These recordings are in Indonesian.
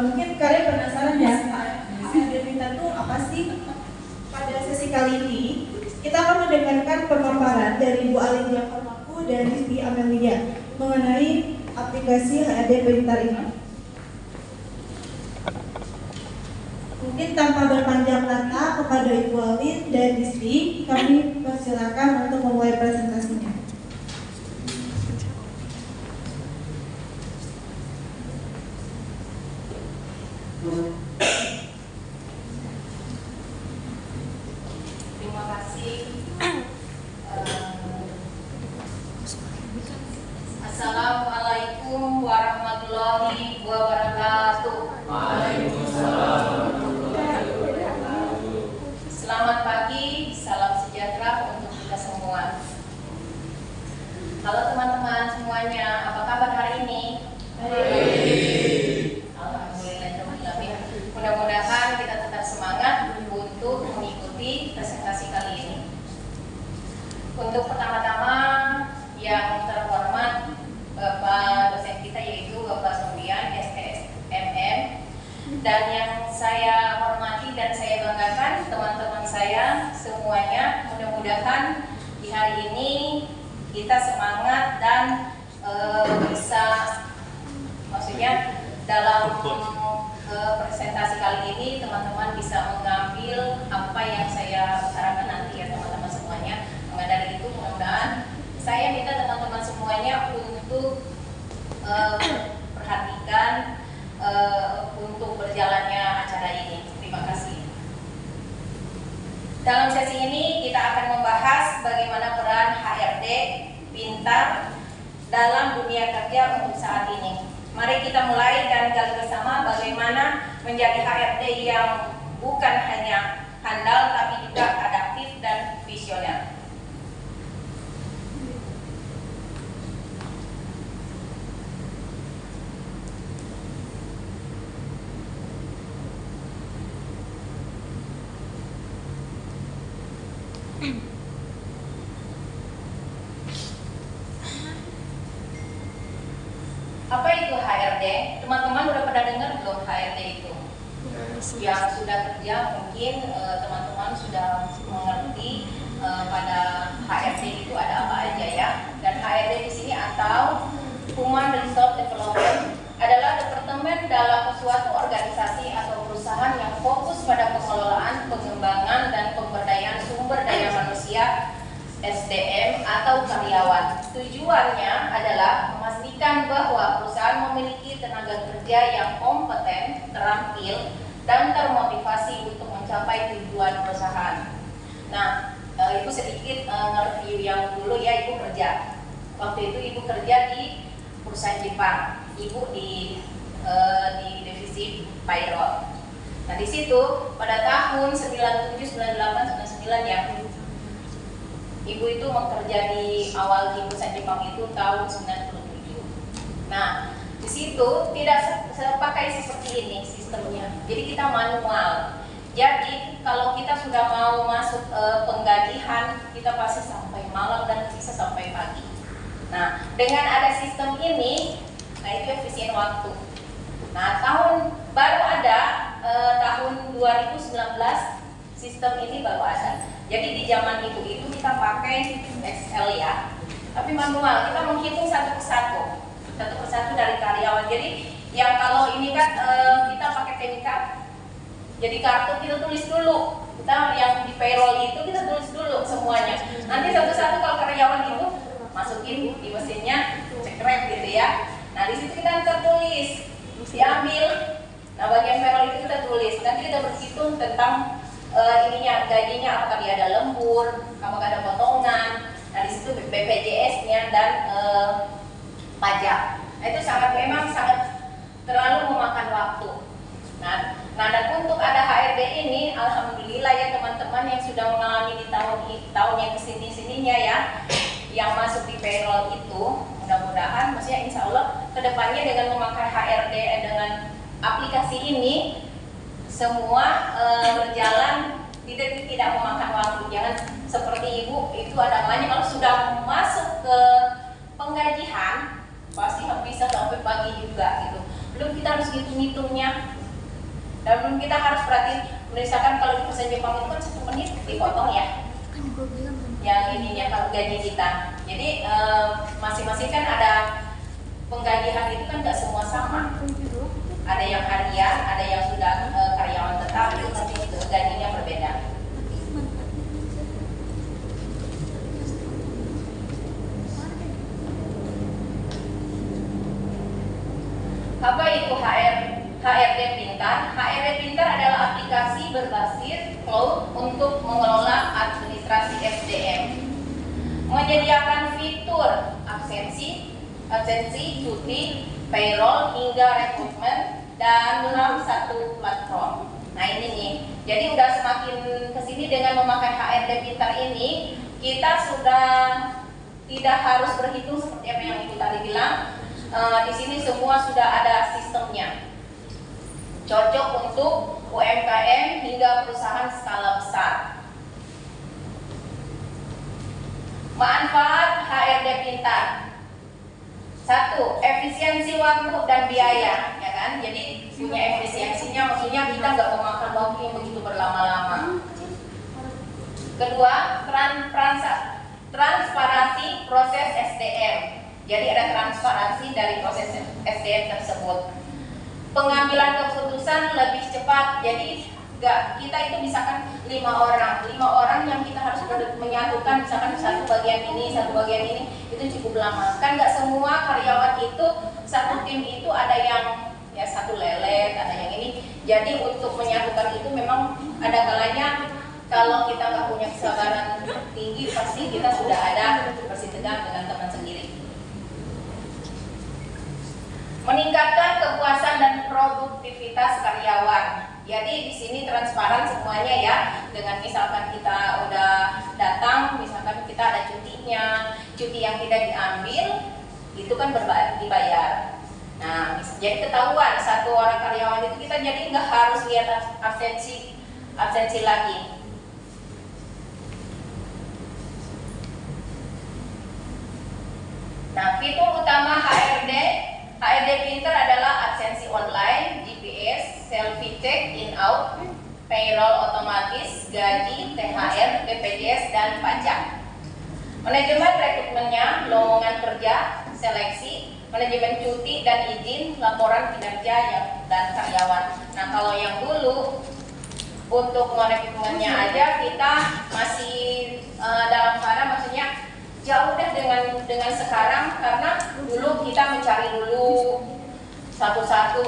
Mungkin kalian penasaran ya, HRD kita tuh apa sih? Pada sesi kali ini, kita akan mendengarkan pemaparan dari Bu Alindia Farmaku dan Rizky Amelia mengenai aplikasi HRD Pintar ini. Mungkin tanpa berpanjang kata kepada Ibu Alin dan Rizky, kami persilakan untuk memulai presentasinya. Terima kasih. Assalamualaikum warahmatullahi wabarakatuh. Selamat pagi, salam sejahtera untuk kita semua. Halo teman-teman semuanya, apa kabar hari ini? Alhamdulillah. Mudah-mudahan kita tetap semangat untuk mengikuti presentasi kali ini. Untuk pertama-tama yang terhormat Bapak dosen kita yaitu Bapak Sofian STSMM, dan yang saya hormati dan saya banggakan teman-teman saya semuanya. Mudah-mudahan di hari ini kita semangat dan bisa, maksudnya dalam presentasi kali ini teman-teman bisa mengambil apa yang saya utarakan nanti ya teman-teman semuanya. Maka dari itu mudah-mudahan saya minta teman-teman semuanya untuk perhatikan untuk berjalannya acara ini. Terima kasih. Dalam sesi ini kita akan membahas bagaimana peran HRD Pintar dalam dunia kerja untuk saat ini. Mari kita mulai dan gali bersama bagaimana menjadi HRD yang bukan hanya handal tapi juga adaptif dan visioner. Apa itu HRD? Teman-teman udah pernah dengar belum HRD itu? Yang sudah kerja mungkin teman-teman sudah mengerti pada HRD itu ada apa aja ya. Dan HRD di sini atau Human Resource Development adalah departemen dalam suatu organisasi atau perusahaan yang fokus pada pengelolaan, pengembangan dan pemberdayaan sumber daya manusia SDM atau karyawan. Tujuannya adalah memastikan bahwa perusahaan memiliki tenaga kerja yang kompeten, terampil, dan termotivasi untuk mencapai tujuan perusahaan. Nah, Ibu sedikit nge-review yang dulu ya, Ibu kerja. Waktu itu Ibu kerja di perusahaan Jepang. Ibu di divisi payroll. Nah, di situ pada tahun 97, 98, 99 ya, Ibu itu bekerja di awal di perusahaan Jepang itu tahun 97. Nah, di situ tidak pakai seperti ini sistemnya. Jadi kita manual. Jadi kalau kita sudah mau masuk penggajian, kita pasti sampai malam dan bisa sampai pagi. Nah, dengan ada sistem ini, nah itu efisien waktu. Nah, tahun baru ada tahun 2019 sistem ini baru ada. Jadi di zaman Ibu itu kita pakai Excel ya, tapi manual. Kita menghitung satu persatu dari karyawan. Jadi yang kalau ini kan kita pakai TNK. Jadi kartu kita tulis dulu. Kita yang di payroll itu kita tulis dulu semuanya. Nanti satu-satu kalau karyawan itu masukin di mesinnya, cek rep gitu ya. Nah di situ kita tertulis, diambil. Nah bagian payroll itu kita tulis. Nanti kita berhitung tentang ininya, gajinya, apakah dia ada lembur, apakah ada potongan. Nah di situ BPJS-nya dan pajak. Nah itu memang sangat terlalu memakan waktu. Nah dan untuk ada HRD ini, alhamdulillah ya teman-teman yang sudah mengalami di tahun yang kesini-sininya ya, yang masuk di payroll itu, mudah-mudahan, maksudnya insya Allah kedepannya dengan memakai HRD dengan aplikasi ini semua berjalan tidak memakan waktu. Jangan seperti ibu itu ada banyak kalau sudah masuk ke penggajian pasti bisa sampai pagi juga gitu. Belum kita harus hitung-hitungnya, dan belum kita harus perhatiin. Misalkan kalau di pesan Jepang itu kan 1 menit dipotong ya, yang ininya kalau gaji kita. Jadi masing-masing kan ada penggajian itu kan nggak semua sama. Ada yang harian, ada yang sudah karyawan tetap, itu nanti gajinya berbeda. Apa itu HRD Pintar? HRD Pintar adalah aplikasi berbasis cloud untuk mengelola administrasi SDM. Menyediakan fitur absensi, cuti, payroll hingga rekrutmen dan dalam satu platform. Nah ini nih, jadi udah semakin kesini dengan memakai HRD Pintar ini, kita sudah tidak harus berhitung seperti apa yang Ibu tadi bilang. Di sini semua sudah ada sistemnya. Cocok untuk UMKM hingga perusahaan skala besar. Manfaat HRD Pintar. 1. Efisiensi waktu dan biaya, ya kan? Jadi punya efisiensinya, maksudnya kita nggak memakan waktu yang begitu berlama-lama. Kedua, transparansi proses SDM. Jadi ada transparansi dari proses SDM tersebut. Pengambilan keputusan lebih cepat. Jadi kita itu misalkan 5 orang yang kita harus menyatukan, misalkan satu bagian ini, itu cukup lama. Kan nggak semua karyawan itu satu tim itu ada yang ya satu lelet, ada yang ini. Jadi untuk menyatukan itu memang ada kalanya kalau kita nggak punya kesabaran tinggi, pasti kita sudah ada bersih tegang dengan teman sendiri. Meningkatkan kepuasan dan produktivitas karyawan. Jadi di sini transparan semuanya ya. Dengan misalkan kita udah datang, misalkan kita ada cutinya, cuti yang tidak diambil, itu kan dibayar. Nah, jadi ketahuan satu orang karyawan itu kita jadi nggak harus lihat absensi lagi. Nah, fitur utama HRD Pintar adalah absensi online, GPS, selfie check in out, payroll otomatis, gaji, THR, BPJS, dan pajak. Manajemen rekrutmennya, lowongan kerja, seleksi, manajemen cuti dan izin, laporan kinerja dan karyawan. Nah, kalau yang dulu untuk merekrutmennya aja kita masih dalam cara, maksudnya jauh deh dengan sekarang, karena dulu kita mencari dulu satu-satu.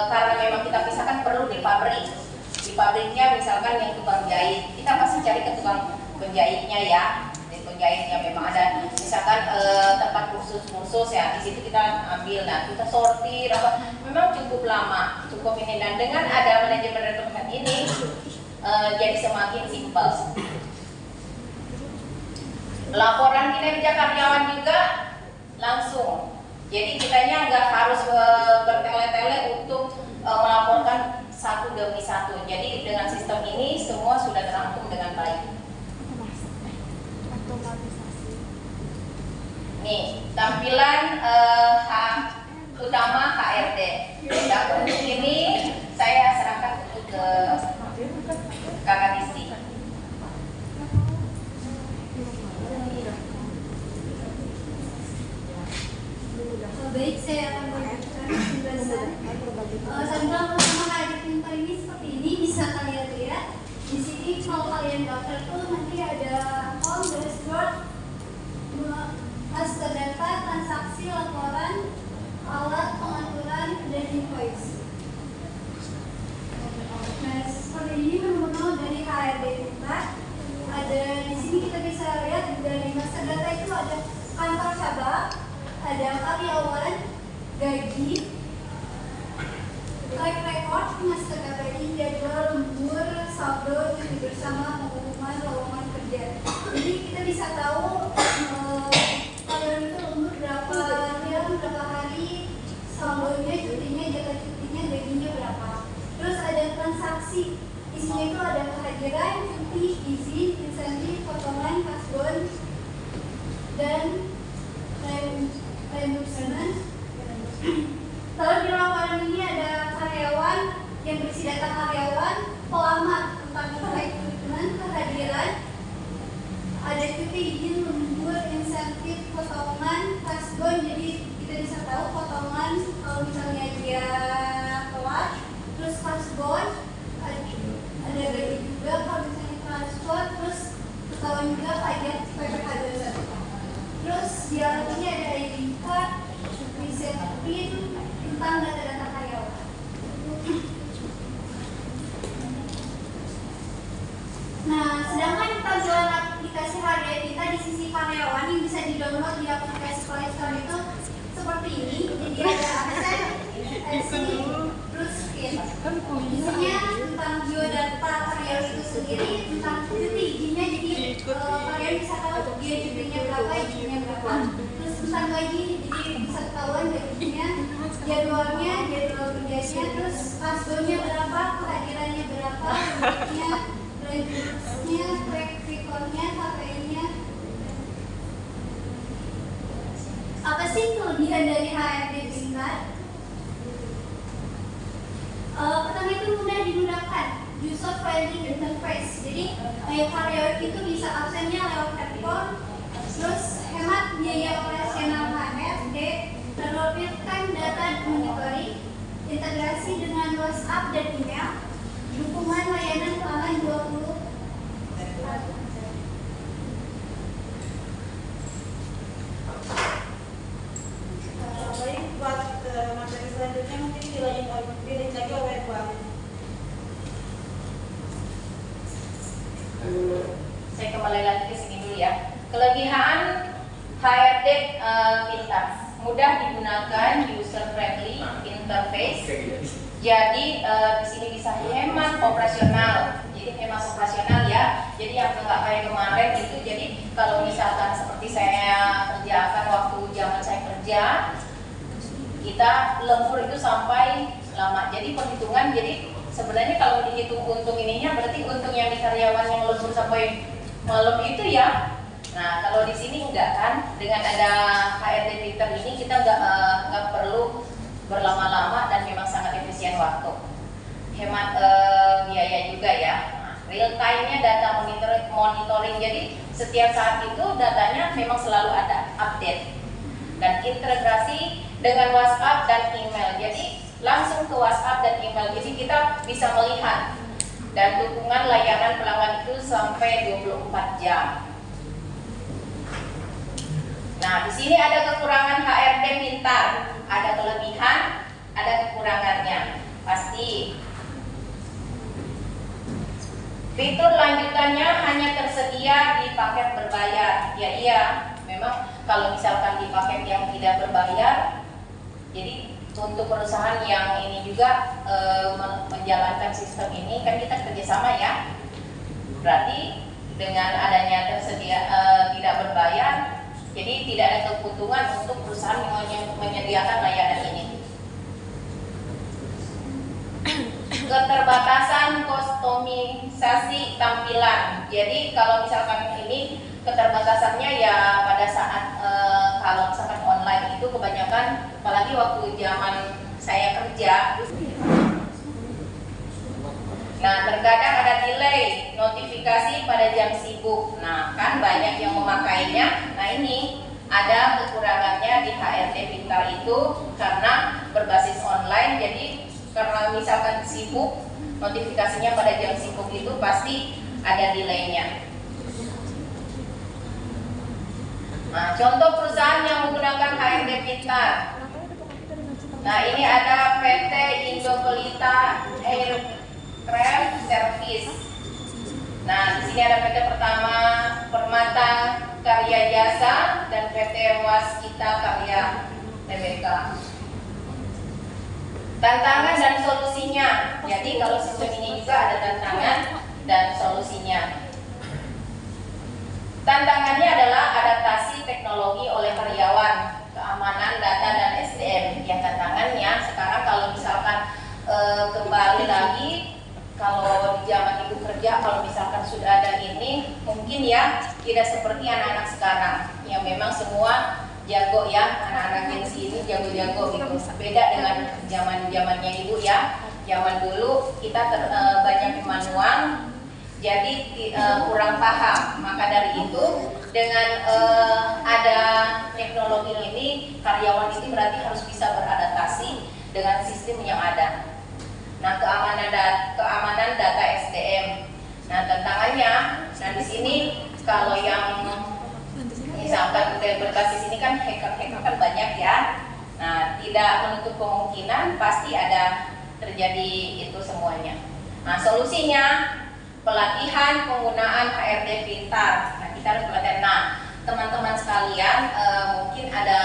Karena memang kita pisahkan perlu di pabriknya misalkan yang tukang jahit, kita pasti cari ke tukang penjahitnya ya. Di penjahitnya memang ada misalkan tempat kursus ya, di situ kita ambil. Nah, kita sortir memang cukup lama, cukup ini. Dan dengan ada manajemen rekrutmen ini jadi semakin simpel. Laporan kinerja karyawan juga langsung. Jadi kitanya nggak harus bertele-tele untuk melaporkan satu demi satu. Jadi dengan sistem ini semua sudah terangkum dengan baik. Nih, tampilan utama HRD. Dan untuk ini saya serahkan untuk ke Kakak Disti. Baik, saya akan memberikan penjelasan tentang pertama HRD Pintar ini. Seperti ini bisa kalian lihat di sini. Kalau kalian daftar tuh nanti ada home, dashboard, master data, transaksi, laporan, alat, pengaturan, dan invoice. Nah, seperti ini menu-menu dari HRD Pintar. Ada di sini kita bisa lihat dari master data itu ada kantor cabang, ada karyawan, gaji, track record, master KPI, jadwal, lembur, saldo, cuti bersama, pengumuman, lowongan kerja. Jadi kita bisa tahu kalian itu lembur berapa jam, berapa hari, saldonya, cutinya, jatah cutinya, gajinya berapa. Terus ada transaksi. Isinya itu ada kehadiran, cuti, izin, insentif, potongan, kasbon, dan reimbursement. Lalu di laporan ini ada karyawan yang berisi data karyawan, pelamar tentang rekrutmen, kehadiran, ada cuti, izin, lembur, insentif, potongan, kasbon. Jadi kita bisa tahu potongan kalau misalnya dia keluar, terus kasbon ada gaji juga kalau misalnya transfer, terus ketahuan juga pajak PPh 21. Terus di alat ini ada ID card, reset PIN tentang data-data karyawan. Nah, sedangkan tampilan aplikasi HRD kita di sisi karyawan yang bisa di-download di aplikasi Play Store itu seperti ini. Jadi ada akses, terus PIN. Isinya tentang biodata karyawan itu sendiri, tentang cuti izinnya. Jadi karyawan bisa tahu dia cutinya berapa, izinnya berapa. Terus tentang gaji, jadi bisa ketahuan gajinya, jadwalnya, jadwal kerjanya, terus kasbonnya berapa, kehadirannya berapa, gajinya, reimbursenya, track recordnya, KPI-nya. Apa sih kelebihan dari HRD Pintar? Pertama itu mudah digunakan, user friendly interface. Jadi karyawan itu bisa aksennya lewat handphone, terus hemat biaya operasional HRD, terlampirkan data monitoring, integrasi dengan WhatsApp dan email, dukungan layanan pelanggan 20. Baik, buat materi selanjutnya mungkin dilanjut lagi oleh Bu Alin. Saya kembali lagi ke sini dulu ya. Kelebihan HRD Pintar, mudah digunakan, user friendly interface. Jadi di sini bisa hemat operasional. Jadi hemat operasional ya. Jadi yang nggak kayak kemarin itu. Jadi kalau misalkan seperti saya kerjakan waktu zaman saya kerja, kita lembur itu sampai lama. Jadi perhitungan. Jadi sebenarnya kalau dihitung untung ininya berarti untung yang di karyawan yang lembur sampai malam itu ya. Nah kalau di sini enggak kan, dengan ada HRD Pintar ini kita nggak perlu berlama-lama dan memang sangat efisien waktu, hemat biaya juga ya. Real time-nya data monitoring, jadi setiap saat itu datanya memang selalu ada update, dan integrasi dengan WhatsApp dan email. Jadi langsung ke WhatsApp dan email, jadi kita bisa melihat, dan dukungan layanan pelanggan itu sampai 24 jam. Nah, di sini ada kekurangan HRD Pintar, ada kelebihan, ada kekurangannya, pasti. Fitur lanjutannya hanya tersedia di paket berbayar. Ya iya, memang kalau misalkan di paket yang tidak berbayar, jadi untuk perusahaan yang ini juga menjalankan sistem ini kan kita kerjasama ya. Berarti dengan adanya tersedia tidak berbayar, jadi tidak ada keuntungan untuk perusahaan yang menyediakan layanan ini. Keterbatasan kustomisasi tampilan. Jadi kalau misalkan ini keterbatasannya ya pada saat kalau misalkan online itu kebanyakan, apalagi waktu zaman saya kerja. Nah, terkadang ada delay notifikasi pada jam sibuk. Nah, kan banyak yang memakainya. Nah, ini ada kekurangannya di HRD Pintar itu karena berbasis online. Jadi karena misalkan sibuk, notifikasinya pada jam sibuk itu pasti ada delaynya. Nah, contoh perusahaan yang menggunakan HRD Pintar. Nah, ini ada PT Indopelita Aircraft Service. Nah, di sini ada PT pertama Permata Karya Jasa dan PT Waskita Karya Tbk. Tantangan dan solusinya. Jadi kalau sistem ini juga ada tantangan dan solusinya. Tantangannya adalah adaptasi teknologi oleh karyawan, keamanan data dan SDM. Yang tantangannya sekarang kalau misalkan kembali lagi, kalau di zaman sekarang yang memang semua jago ya, anak-anak Gen Z ini jago-jago gitu. Beda dengan zamannya Ibu ya. Zaman dulu kita banyak manual, jadi kurang paham. Maka dari itu dengan ada teknologi ini, karyawan itu berarti harus bisa beradaptasi dengan sistem yang ada. Nah, keamanan data SDM. Nah, tantangannya, nah di sini kalau yang misalkan berbasis ini kan hacker kan banyak ya. Nah, tidak menutup kemungkinan pasti ada terjadi itu semuanya. Nah, solusinya pelatihan penggunaan HRD pintar. Nah, kita harus pelatihan. Nah, teman-teman sekalian, mungkin ada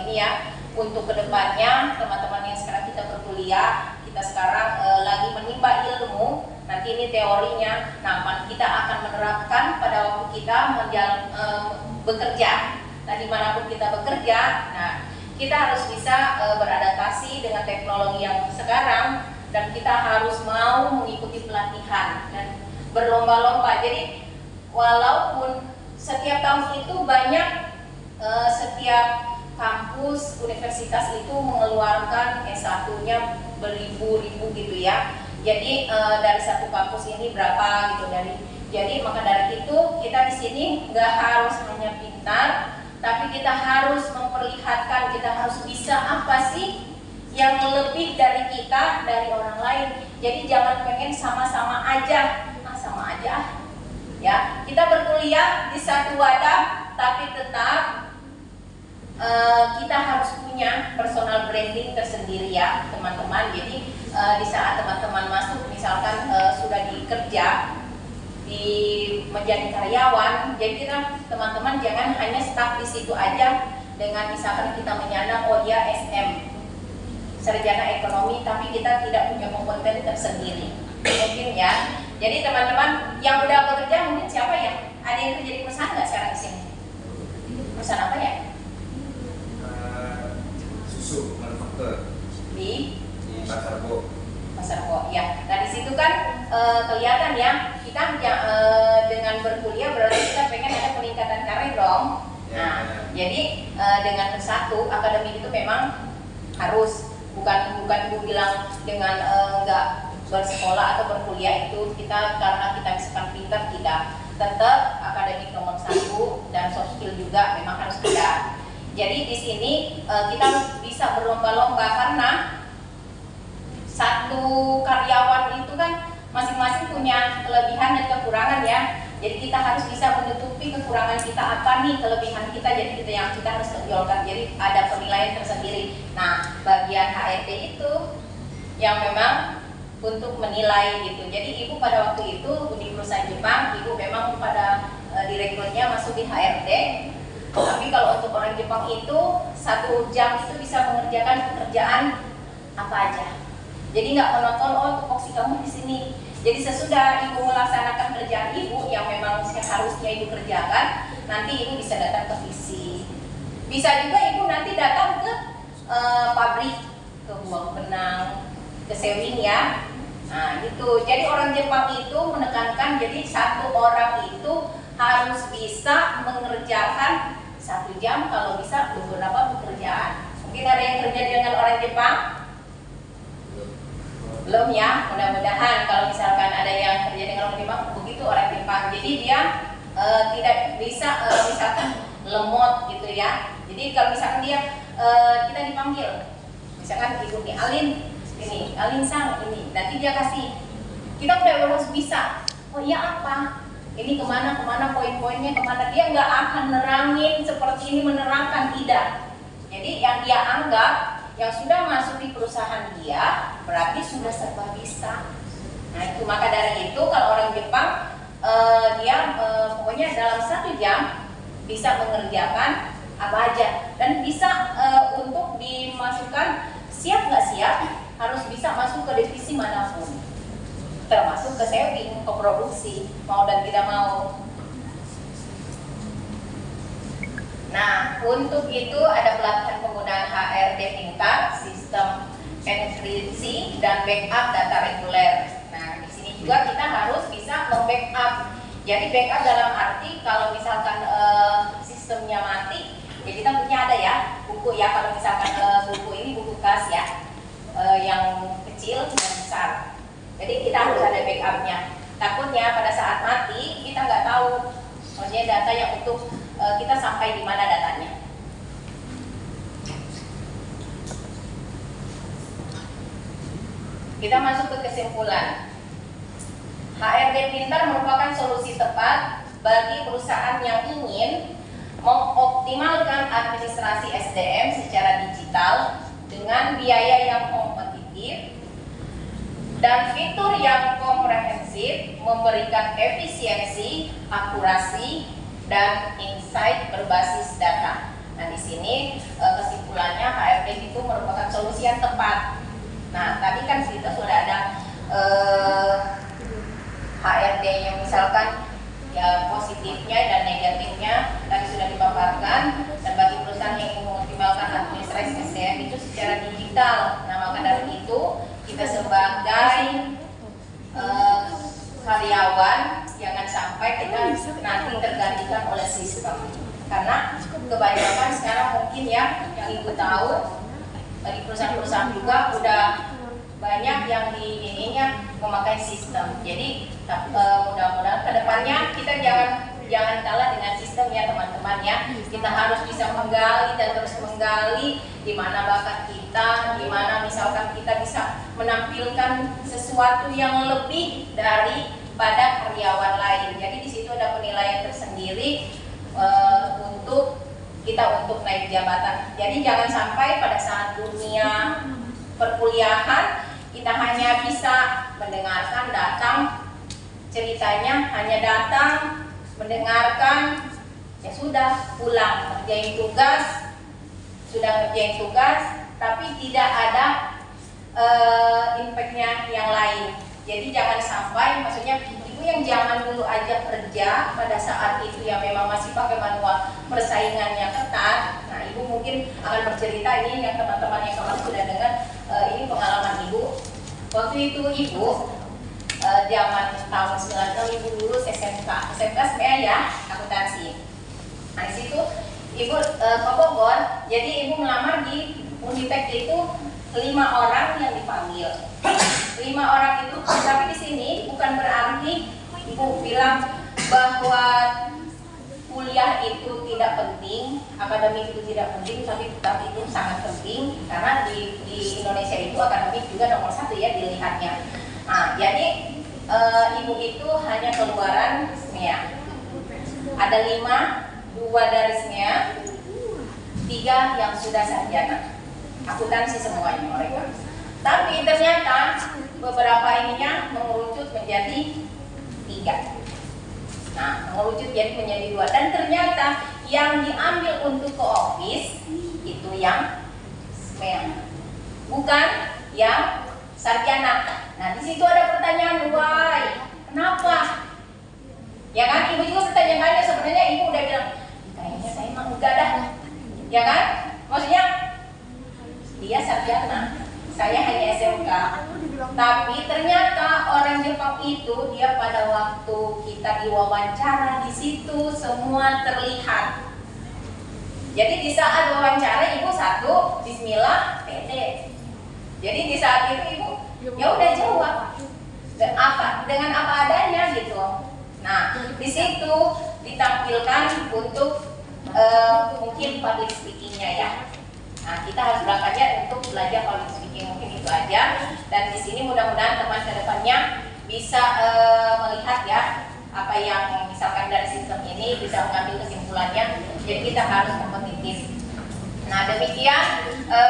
ini ya, untuk kedepannya teman-teman yang sekarang kita berkuliah, kita sekarang lagi menimba ilmu. Nanti ini teorinya. Nah, kita akan menerapkan pada waktu kita bekerja. Nah, dimanapun kita bekerja, nah kita harus bisa beradaptasi dengan teknologi yang sekarang, dan kita harus mau mengikuti pelatihan dan berlomba-lomba. Jadi walaupun setiap tahun itu banyak setiap kampus universitas itu mengeluarkan S1-nya beribu-ribu gitu ya. Jadi dari satu kampus ini berapa gitu jadi maka dari itu kita di sini nggak harus hanya pintar, tapi kita harus memperlihatkan, kita harus bisa apa sih yang lebih dari kita, dari orang lain. Jadi jangan pengen sama-sama aja, sama aja ya. Kita berkuliah di satu wadah, tapi tetap kita harus punya personal branding tersendiri ya teman-teman. Jadi di saat teman-teman masuk misalkan sudah dikerja menjadi karyawan, jadi kita teman-teman jangan hanya stuck di situ aja dengan misalkan kita menyandang oh dia SM sarjana ekonomi, tapi kita tidak punya kompeten tersendiri mungkin ya. Jadi teman-teman yang udah bekerja mungkin siapa ya? Ada yang kerja di perusahaan nggak sekarang di sini? Perusahaan apa ya? Susu manufaktur di Pasar Bo. Ya. Nah di situ kan kelihatan ya kita dengan berkuliah berarti kita pengen ada peningkatan karir dong. Nah jadi dengan satu akademik itu memang harus bukan ibu bilang dengan nggak bersekolah atau berkuliah itu kita karena kita misalkan pintar, tidak. Tetap akademik nomor satu dan soft skill juga memang harus ada. Jadi di sini kita bisa berlomba-lomba karena satu karyawan itu kan masing-masing punya kelebihan dan kekurangan ya. Jadi kita harus bisa menutupi kekurangan kita apa nih kelebihan kita, jadi kita harus tonjolkan. Jadi ada penilaian tersendiri. Nah bagian HRD itu yang memang untuk menilai gitu. Jadi ibu pada waktu itu di perusahaan Jepang, ibu memang pada direkrutnya masuk di HRD. Tapi kalau untuk orang Jepang itu 1 jam itu bisa mengerjakan pekerjaan apa aja. Jadi nggak menonton oh tupoksi kamu di sini. Jadi sesudah ibu melaksanakan kerjaan ibu yang memang seharusnya ibu kerjakan, nanti ibu bisa datang ke visi. Bisa juga ibu nanti datang ke pabrik, ke buang benang, ke sewing ya. Nah gitu. Jadi orang Jepang itu menekankan jadi satu orang itu harus bisa mengerjakan 1 jam kalau bisa beberapa pekerjaan. Mungkin ada yang kerja dengan orang Jepang? Belum ya, mudah-mudahan kalau misalkan ada yang kerja dengan orang Jepang, begitu orang Jepang. Jadi dia tidak bisa misalkan lemot gitu ya. Jadi kalau misalkan dia kita dipanggil, misalkan ibu nih Alin, ini Alin sang ini, nanti dia kasih. Kita udah harus bisa. Oh iya apa? Ini kemana poin-poinnya kemana? Dia nggak akan nerangin seperti ini menerangkan, tidak. Jadi yang dia anggap yang sudah masuk di perusahaan dia berarti sudah serba bisa. Nah itu maka dari itu kalau orang Jepang dia pokoknya dalam 1 jam bisa mengerjakan apa aja dan bisa untuk dimasukkan siap nggak siap harus bisa masuk ke divisi manapun, termasuk ke sewing, ke produksi, mau dan tidak mau. Nah, untuk itu ada pelatihan penggunaan HRD pintar, sistem enkripsi dan backup data reguler. Nah, di sini juga kita harus bisa membackup. Jadi backup dalam arti kalau misalkan sistemnya mati, jadi kita punya ada ya buku ya, kalau misalkan buku ini buku kas ya, yang kecil dan besar. Jadi kita harus ada backupnya. Takutnya pada saat mati kita nggak tahu, maksudnya data yang untuk kita sampai di mana datanya. Kita masuk ke kesimpulan. HRD pintar merupakan solusi tepat bagi perusahaan yang ingin mengoptimalkan administrasi SDM secara digital dengan biaya yang kompetitif dan fitur yang komprehensif, memberikan efisiensi, akurasi, dan insight berbasis data. Nah, di sini kesimpulannya HRD itu merupakan solusi yang tepat. Nah, tadi kan kita sudah ada HRD yang misalkan ya positifnya dan negatifnya tadi sudah dipaparkan, dan bagi perusahaan yang ingin mengoptimalkan administrasi SDM itu secara digital. Nah, maka dari itu kita sebagai karyawan jangan sampai kita nanti tergantikan oleh sistem, karena kebanyakan sekarang mungkin ya yang ibu tahu dari perusahaan-perusahaan juga udah banyak yang di ininya memakai sistem. Jadi mudah-mudahan kedepannya kita jangan kalah dengan sistem ya teman-teman ya. Kita harus bisa menggali dan terus menggali di mana bakat kita, di mana misalkan kita bisa menampilkan sesuatu yang lebih daripada karyawan lain. Jadi di situ ada penilaian tersendiri untuk kita untuk naik jabatan. Jadi jangan sampai pada saat dunia perkuliahan kita hanya bisa mendengarkan, datang, ceritanya hanya datang, mendengarkan, ya sudah pulang, ngerjain tugas, tapi tidak ada impactnya yang lain. Jadi jangan sampai, maksudnya ibu yang zaman dulu aja kerja pada saat itu yang memang masih pakai manual, persaingannya ketat. Nah, ibu mungkin akan bercerita ini yang teman-teman yang kemarin sudah dengar, ini pengalaman ibu. Waktu itu ibu zaman tahun 96 ibu lulus SMK sebenarnya ya akuntansi. Nah, di situ ibu ke Bogor, jadi ibu melamar di Unitek itu 5 orang yang dipanggil. 5 orang itu, tapi di sini bukan berarti ibu bilang bahwa kuliah itu tidak penting, akademik itu tidak penting, tapi itu sangat penting karena di Indonesia itu akademik juga nomor 1 ya dilihatnya. Nah, jadi ibu itu hanya keluaran SMEA. Ada 5, 2 dari SMEA, 3 yang sudah sarjana. Akuntansi semuanya mereka. Tapi ternyata beberapa ininya mengerucut menjadi 3. Nah, mengerucut jadi menjadi 2, dan ternyata yang diambil untuk ke office itu yang SMEA, bukan yang sarjana. Nah, di situ ada pertanyaan, why? Kenapa? Ya kan, ibu juga bertanya-tanya, sebenarnya ibu udah bilang, kayaknya saya emang enggak dah. Ya kan? Maksudnya dia sarjana, saya hanya SMK. Tapi ternyata orang Jepang itu dia pada waktu kita diwawancara di situ semua terlihat. Jadi di saat wawancara ibu satu, Bismillah, pede. Jadi di saat itu ibu ya udah jawab dengan apa adanya gitu. Nah, di situ ditampilkan untuk mungkin public speakingnya ya. Nah, kita harus berangkatnya untuk belajar public speaking, mungkin itu aja. Dan di sini mudah-mudahan teman kedepannya bisa melihat ya apa yang misalkan dari sistem ini bisa mengambil kesimpulannya. Jadi kita harus kompetitif. Nah, demikian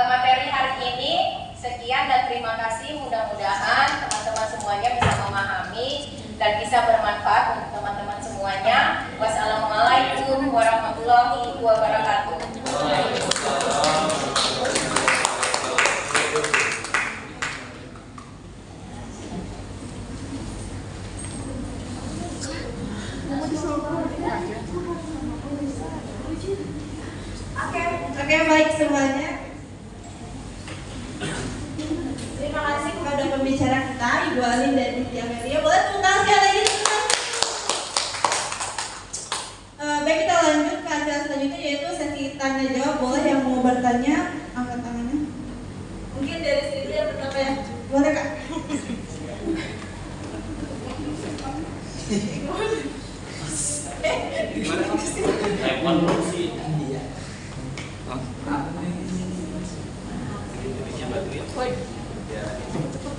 materi hari ini. Sekian dan terima kasih. Mudah-mudahan teman-teman semuanya bisa memahami dan bisa bermanfaat untuk teman-teman semuanya. Wassalamualaikum warahmatullahi wabarakatuh. Oke, baik semuanya. Terima kasih kepada pembicara kita, Ibu Alin dan Ibu Amelia. Boleh tepuk tangan sekali lagi. tanya jawab, boleh yang mau bertanya angkat tangannya. Mungkin dari sini yang pertama ya, boleh Kak?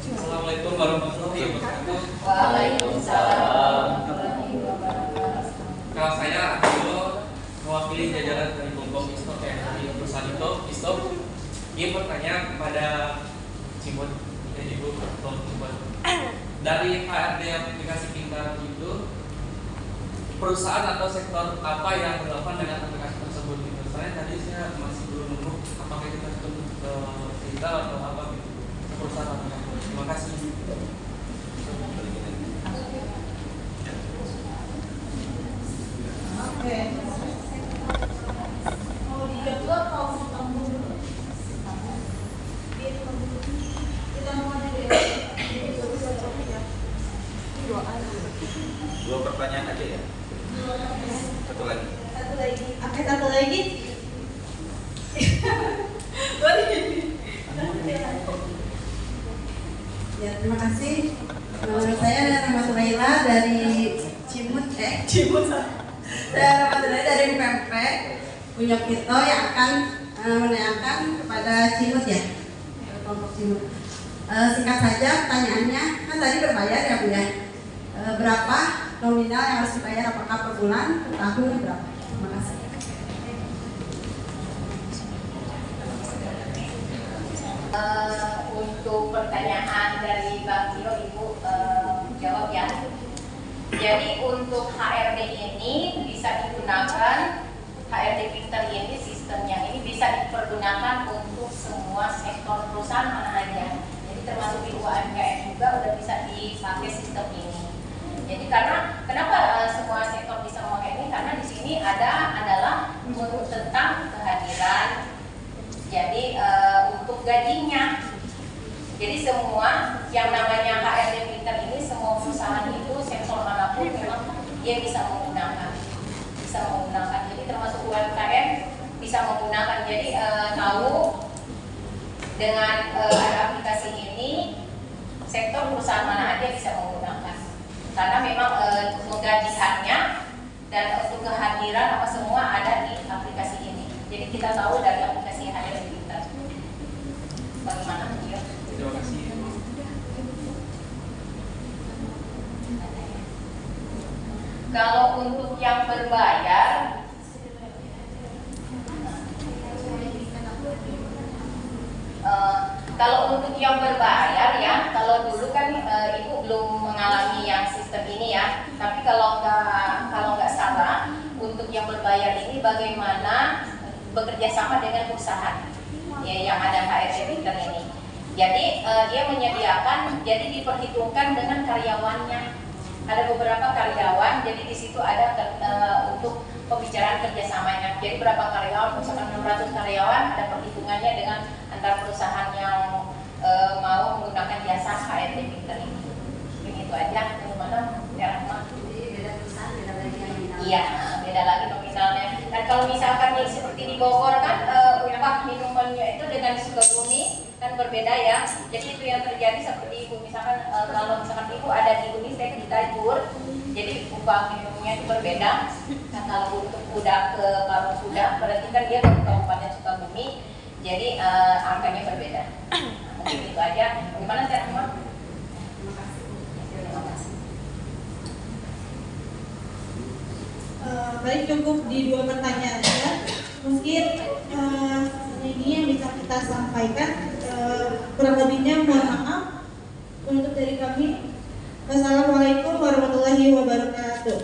Assalamualaikum warahmatullahi wabarakatuh. Waalaikumsalam. Kalau saya Akilo mewakili jajaran dari Bogor Istop dari perusahaan Istop ingin bertanya kepada Cimut dan Ibu Dr. Cimut. Dari HRD aplikasi pintar itu perusahaan atau sektor apa yang relevan dengan aplikasi tersebut? Gitu. Saya tadi saya masih belum nemu apakah kita sebut pintar atau apa gitu. Perusahaan apa? Terima kasih. Oke. Mau dijawab atau kamu dulu? Kita mau Dua pertanyaan aja ya. Satu lagi. Oke, satu lagi. Ya, terima kasih. Saya nama Suraila dari Cimut. Saya nama Suraila dari PMP punya Kito yang akan menanyakan kepada Cimut ya, kelompok Cimut. Singkat saja pertanyaannya, kan tadi berbayar ya Bu ya. Berapa nominal yang harus dibayar? Apakah per bulan, per tahun, berapa? Terima kasih. Untuk pertanyaan dari Bang Tio, Ibu jawab ya. Jadi untuk HRD ini bisa digunakan, HRD Pinter ini sistemnya ini bisa dipergunakan untuk semua sektor perusahaan mana aja. Jadi termasuk di UMKM juga udah bisa dipakai sistem ini. Jadi karena kenapa semua sektor bisa memakai ini? Karena di sini adalah untuk tentang kehadiran. Jadi untuk gajinya, jadi semua yang namanya HRD Pinter ini semua perusahaan itu sektor manapun memang dia bisa menggunakan, Jadi termasuk UMKM bisa menggunakan. Jadi tahu dengan ada aplikasi ini sektor perusahaan mana aja bisa menggunakan. Karena memang menggajikannya dan untuk kehadiran apa semua ada di aplikasi ini. Jadi kita tahu dari aplikasi HRD Pinter. Bagaimana Tio? Terima kasih. Kalau untuk yang berbayar, kalau untuk yang berbayar ya, kalau dulu kan Ibu belum mengalami yang sistem ini ya. Tapi kalau nggak salah, untuk yang berbayar ini bagaimana bekerja sama dengan perusahaan ya yang ada HRD Pinter ini. Jadi dia menyediakan, jadi diperhitungkan dengan karyawannya. Ada beberapa karyawan, jadi di situ ada untuk pembicaraan kerjasamanya. Jadi berapa karyawan, misalkan 600 karyawan, ada perhitungannya dengan antar perusahaan yang mau menggunakan jasa HRD Pinter ini. Begitu aja. Bagaimana? Ya, Rahma? Jadi beda perusahaan, beda lagi yang nominal. Iya, beda lagi nominalnya. Dan kalau misalkan nih seperti di Bogor kan upah minumannya itu dengan Sukabumi kan berbeda ya. Jadi itu yang terjadi seperti Ibu misalkan kalau misalkan Ibu ada di Bumi, saya di Tajur, jadi upah minimumnya itu berbeda. Nah kalau untuk udah ke Parung Kuda, berarti kan dia ke Kabupaten Sukabumi, jadi angkanya berbeda. Mungkin itu aja. Bagaimana saya Rahma? Terima kasih. Baik, cukup di dua pertanyaan ya. Mungkin ini yang bisa kita sampaikan. Kurang lebihnya mohon maaf. Untuk dari kami, wassalamualaikum warahmatullahi wabarakatuh.